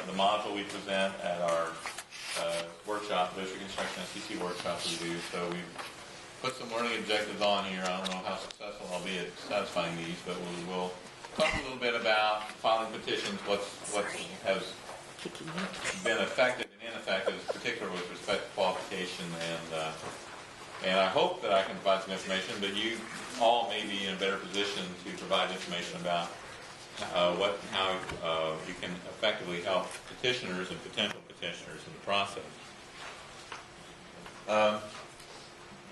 the module we present at our workshop, District Construction SEC workshop we do. So we've put some learning objectives on here. I don't know how successful I'll be at satisfying these, but we will talk a little bit about filing petitions, what has been effective and ineffective, particularly with respect to qualification, and I hope that I can provide some information, but you all may be in a better position to provide information about how you can effectively help petitioners and potential petitioners in the process.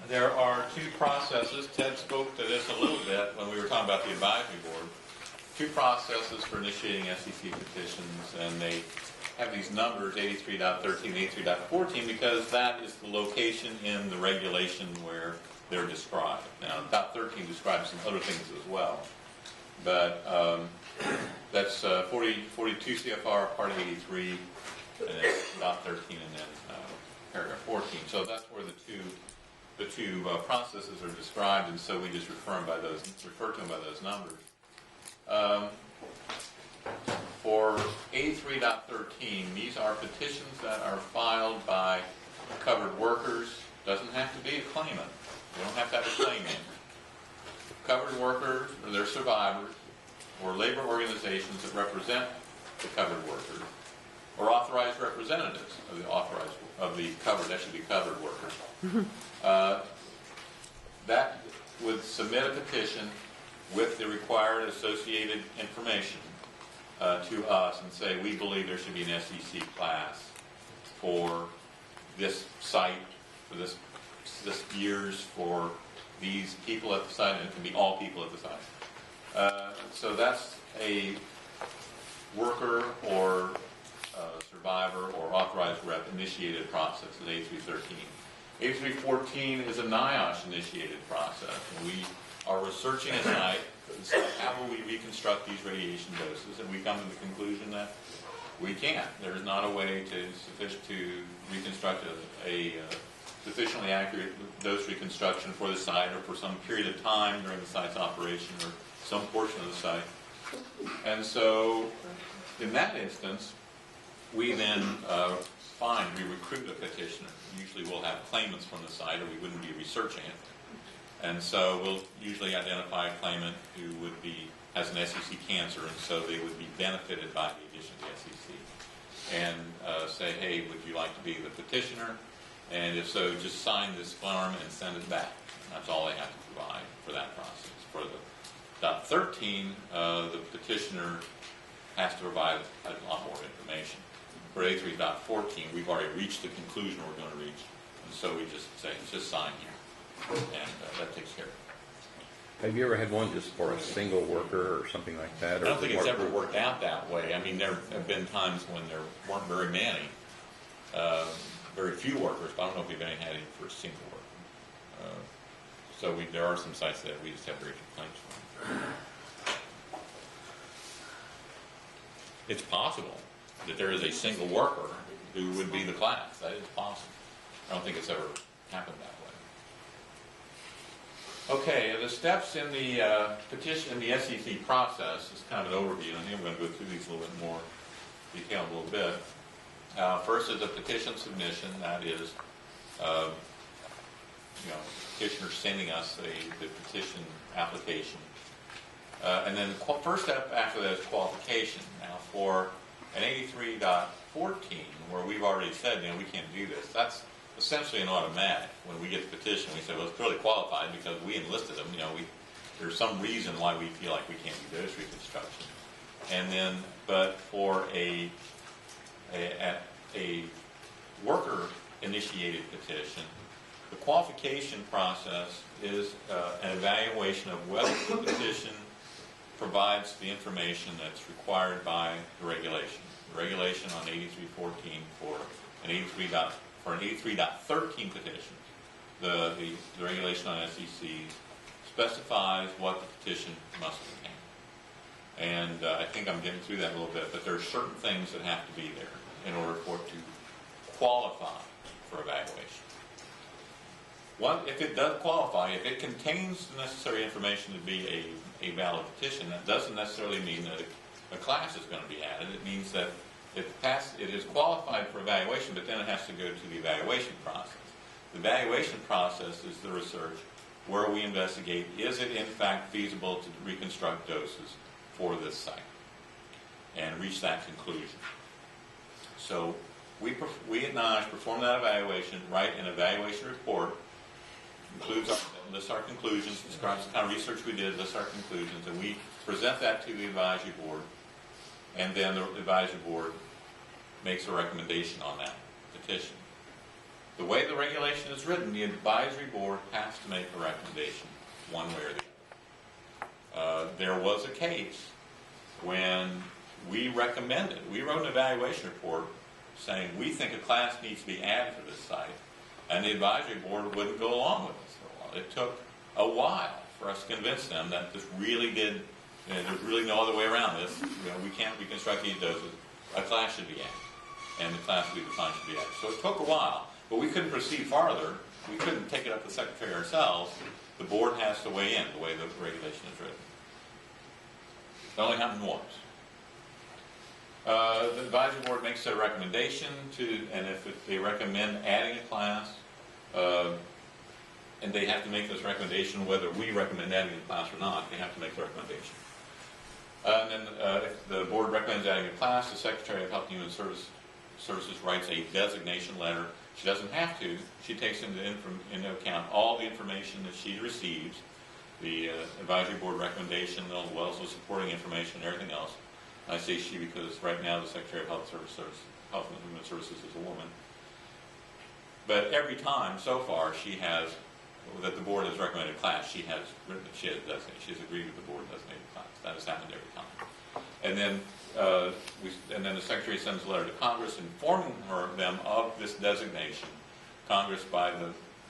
There are two processes. Ted spoke to this a little bit when we were talking about the advisory board. Two processes for initiating SEC petitions, and they have these numbers, 83.13 and 83.14, because that is the location in the regulation where they're described. Now, .13 describes some other things as well, but that's 42 CFR Part 83, and then .13, and then paragraph 14. So that's where the two processes are described, and so we just refer to them by those numbers. For 83.13, these are petitions that are filed by covered workers. Doesn't have to be a claimant. You don't have to have a claimant. Covered workers, or their survivors, or labor organizations that represent the covered workers, or authorized representatives of the covered workers. That would submit a petition with the required associated information to us and say, we believe there should be an SEC class for this site, for this years, for these people at the site, and it can be all people at the site. So that's a worker or survivor or authorized rep initiated process at 8313. 8314 is a NIOSH initiated process. And we are researching a site, how will we reconstruct these radiation doses, and we come to the conclusion that we can't. There's not a way to reconstruct a sufficiently accurate dose reconstruction for the site or for some period of time during the site's operation or some portion of the site. And so in that instance, we then we recruit a petitioner. Usually we'll have claimants from the site, or we wouldn't be researching it. And so we'll usually identify a claimant who has an SEC cancer, and so they would be benefited by the addition to the SEC. And say, hey, would you like to be the petitioner? And if so, just sign this form and send it back. That's all they have to provide for that process. For the .13, the petitioner has to provide a lot more information. For A3.14, we've already reached the conclusion we're going to reach, and so we just say, just sign here, and that takes care of it. Have you ever had one just for a single worker or something like that? I don't think it's ever worked out that way. I mean, there have been times when there weren't very many, very few workers, but I don't know if we've had any for a single worker. So there are some sites that we just have very few claims from. It's possible that there is a single worker who would be the class. That is possible. I don't think it's ever happened that way. Okay, the steps in the petition, in the SEC process is kind of an overview, and I think I'm going to go through these a little bit more detail a little bit. First is a petition submission. That is, petitioner sending us the petition application. And then the first step after that is qualification. Now, for an 83.14, where we've already said, we can't do this, that's essentially an automatic. When we get the petition, we say, well, it's clearly qualified because we enlisted them. There's some reason why we feel like we can't do dose reconstruction. And then, but for a worker-initiated petition, the qualification process is an evaluation of whether the petition provides the information that's required by the regulation. The regulation on 8314 for an 83.13 petition, the regulation on SECs specifies what the petition must contain. And I think I'm getting through that a little bit, but there are certain things that have to be there in order for it to qualify for evaluation. If it does qualify, if it contains the necessary information to be a valid petition, that doesn't necessarily mean that a class is going to be added. It means that it is qualified for evaluation, but then it has to go to the evaluation process. The evaluation process is the research where we investigate, is it in fact feasible to reconstruct doses for this site, and reach that conclusion. So we at NIOSH perform that evaluation, write an evaluation report, lists our conclusions, describes the kind of research we did, lists our conclusions, and we present that to the advisory board, and then the advisory board makes a recommendation on that petition. The way the regulation is written, the advisory board has to make a recommendation one way or the other. There was a case when we wrote an evaluation report saying we think a class needs to be added to this site, and the advisory board wouldn't go along with us for a while. It took a while for us to convince them that this really did, there's really no other way around this. We can't reconstruct these doses. A class should be added, and the class we defined should be added. So it took a while, but we couldn't proceed farther. We couldn't take it up to the secretary ourselves. The board has to weigh in the way the regulation is written. It only happened once. The advisory board makes a recommendation and if they recommend adding a class, and they have to make this recommendation whether we recommend adding a class or not, they have to make the recommendation. And then if the board recommends adding a class, the Secretary of Health and Human Services writes a designation letter. She doesn't have to. She takes into account all the information that she receives, the advisory board recommendation, as well as the supporting information and everything else. I say she because right now the Secretary of Health and Human Services is a woman. But every time so far that the board has recommended a class, she has designated. She has agreed with the board designated class. That has happened every time. And then the Secretary sends a letter to Congress informing them of this designation. Congress, by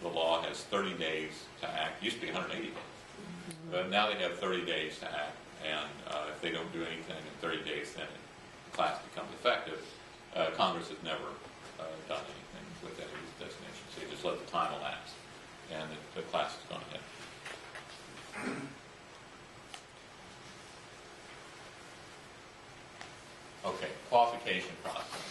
the law, has 30 days to act. It used to be 180 days. But now they have 30 days to act. And if they don't do anything in 30 days, then the class becomes effective. Congress has never done anything with any of these designations. They just let the time elapse, and the class has gone ahead. Okay, qualification process.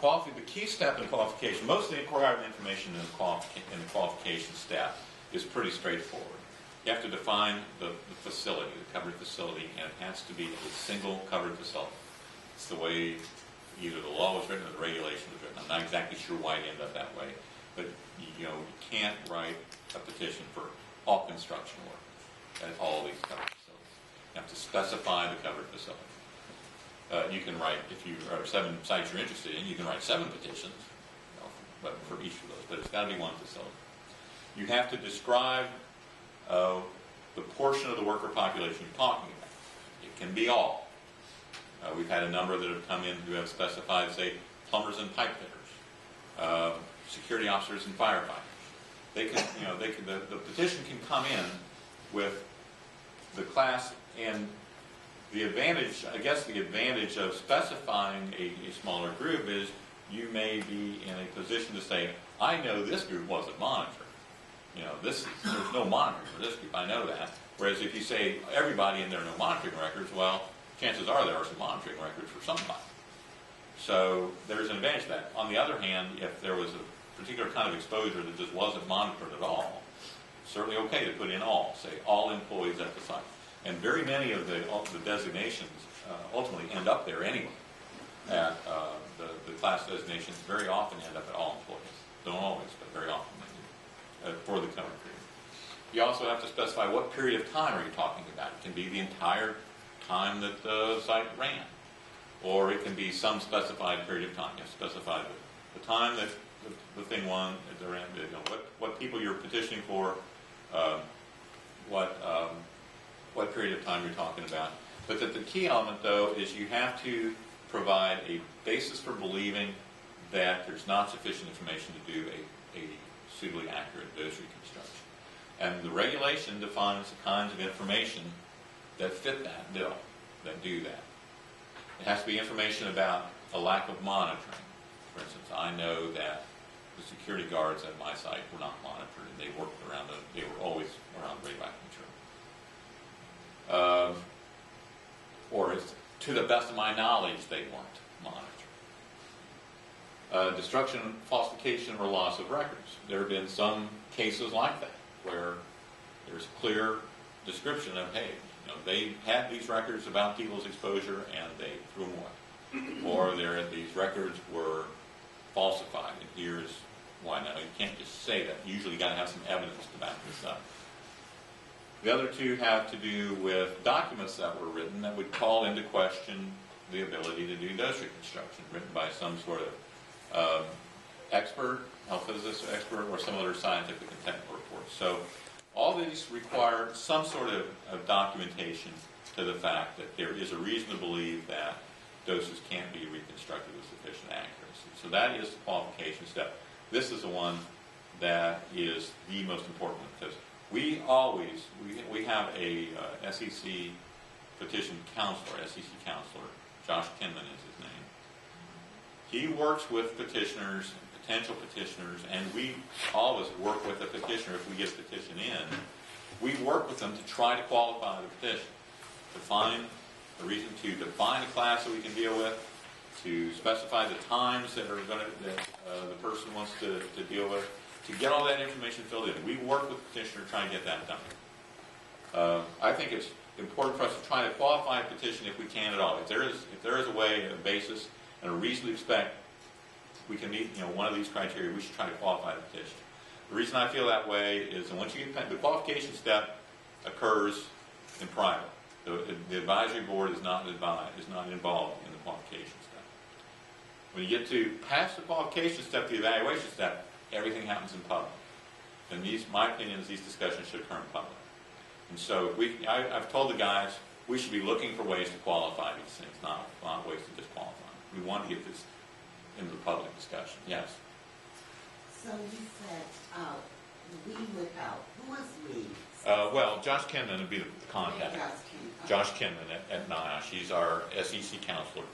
The key step in qualification, most of the required information in the qualification step is pretty straightforward. You have to define the facility, the covered facility, and it has to be a single covered facility. It's the way either the law was written or the regulation was written. I'm not exactly sure why it ended up that way, but you can't write a petition for all construction work at all these covered facilities. You have to specify the covered facility. You can write, if you are 7 sites you're interested in, you can write 7 petitions but for each of those, but it's got to be one facility. You have to describe the portion of the worker population you're talking about. It can be all. We've had a number that have come in who have specified, say, plumbers and pipe fitters, security officers and firefighters. The petition can come in with the class, and the advantage of specifying a smaller group is you may be in a position to say, I know this group wasn't monitored. There's no monitoring for this group, I know that. Whereas if you say everybody and there are no monitoring records, well, chances are there are some monitoring records for somebody. So there's an advantage to that. On the other hand, if there was a particular kind of exposure that just wasn't monitored at all, certainly okay to put in all, say all employees at the site. And very many of the designations ultimately end up there anyway. The class designations very often end up at all employees. Don't always, but very often they do, for the covered period. You also have to specify what period of time are you talking about. It can be the entire time that the site ran, or it can be some specified period of time. You have to specify the time that the thing won, what people you're petitioning for, what period of time you're talking about. But the key element, though, is you have to provide a basis for believing that there's not sufficient information to do a suitably accurate dose reconstruction. And the regulation defines the kinds of information that fit that bill, that do that. It has to be information about a lack of monitoring. For instance, I know that the security guards at my site were not monitored, and they were always around radioactive material. Or to the best of my knowledge, they weren't monitored. Destruction, falsification, or loss of records. There have been some cases like that where there's clear description of, hey, they had these records about people's exposure and they threw them away. Or these records were falsified, and here's why. Now, you can't just say that. Usually you got to have some evidence to back this up. The other two have to do with documents that were written that would call into question the ability to do dose reconstruction, written by some sort of expert, health physicist expert, or some other scientific and technical report. So all these require some sort of documentation to the fact that there is a reason to believe that doses can't be reconstructed with sufficient accuracy. So that is the qualification step. This is the one that is the most important one, because we have a SEC petition counselor, SEC counselor, Josh Kinman is his name. He works with petitioners, potential petitioners, and we always work with the petitioner if we get a petition in. We work with them to try to qualify the petition, to find a reason to define a class that we can deal with, to specify the times that the person wants to deal with, to get all that information filled in. We work with the petitioner to try and get that done. I think it's important for us to try to qualify a petition if we can at all. If there is a way, a basis, and a reason to expect we can meet one of these criteria, we should try to qualify the petition. The reason I feel that way is that once you get the qualification step occurs in private. The advisory board is not involved in the qualification step. When you get to past the qualification step, the evaluation step, everything happens in public. And my opinion is these discussions should occur in public. And so I've told the guys we should be looking for ways to qualify these things, not ways to disqualify. We want to get this into the public discussion. Yes? So you said we would help. Who was we? Well, Josh Kinman would be the contact. Josh Kinman at NIOSH. He's our SEC counselor.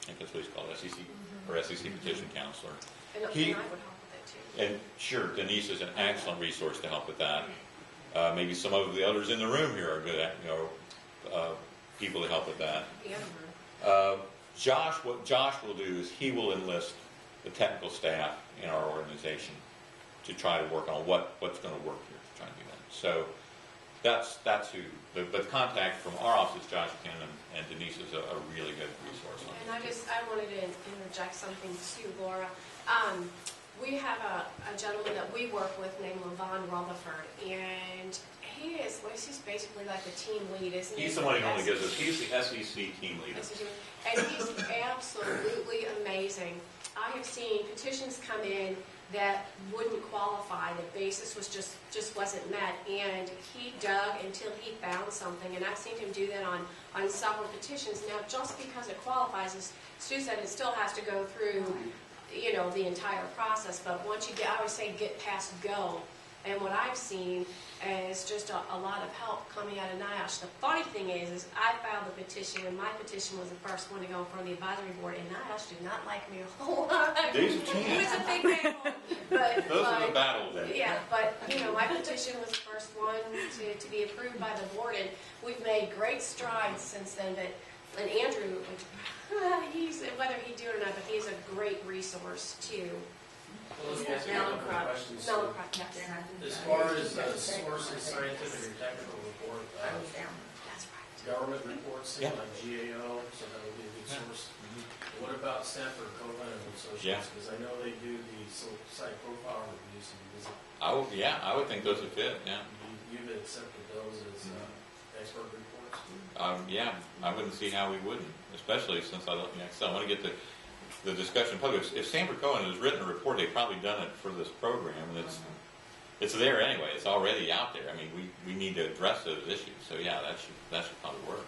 I think that's what he's called, SEC, or SEC petition counselor. And I would help with that too. And sure, Denise is an excellent resource to help with that. Maybe some of the others in the room here are good at, people to help with that. What Josh will do is he will enlist the technical staff in our organization to try to work on what's going to work here to try and do that. So that's who. The contact from our office is Josh Kinman, and Denise is a really good resource. And I wanted to interject something too, Laura. We have a gentleman that we work with named Levon Rutherford, and he's basically like the team lead, isn't he? He's the one who normally gives us. He's the SEC team leader. And he's absolutely amazing. I have seen petitions come in that wouldn't qualify. The basis was just wasn't met, and he dug until he found something. And I've seen him do that on several petitions. Now, just because it qualifies, as Stu said, it still has to go through, the entire process. But once you I always say get past go. And what I've seen is just a lot of help coming out of NIOSH. The funny thing is I filed the petition, and my petition was the first one to go in front of the advisory board, and NIOSH did not like me a whole lot. Days of change. It was a big battle. Those are the battle days. Yeah, but my petition was the first one to be approved by the board, and we've made great strides since then. And Andrew, whether he do it or not, but he's a great resource too. Well, let me ask you a couple of questions. As far as sources, scientific or technical report, That's right. government reports, things like GAO, so that would be a good source. What about Stanford Co-Venant Associates? Because I know they do the site profile reviews. I would think those would fit. Yeah. You've accepted those as expert reports? Yeah, I wouldn't see how we wouldn't, especially since I want to get the discussion public. If Stanford Cohen has written a report, they've probably done it for this program, and it's there anyway. It's already out there. I mean, we need to address those issues. So yeah, that should probably work.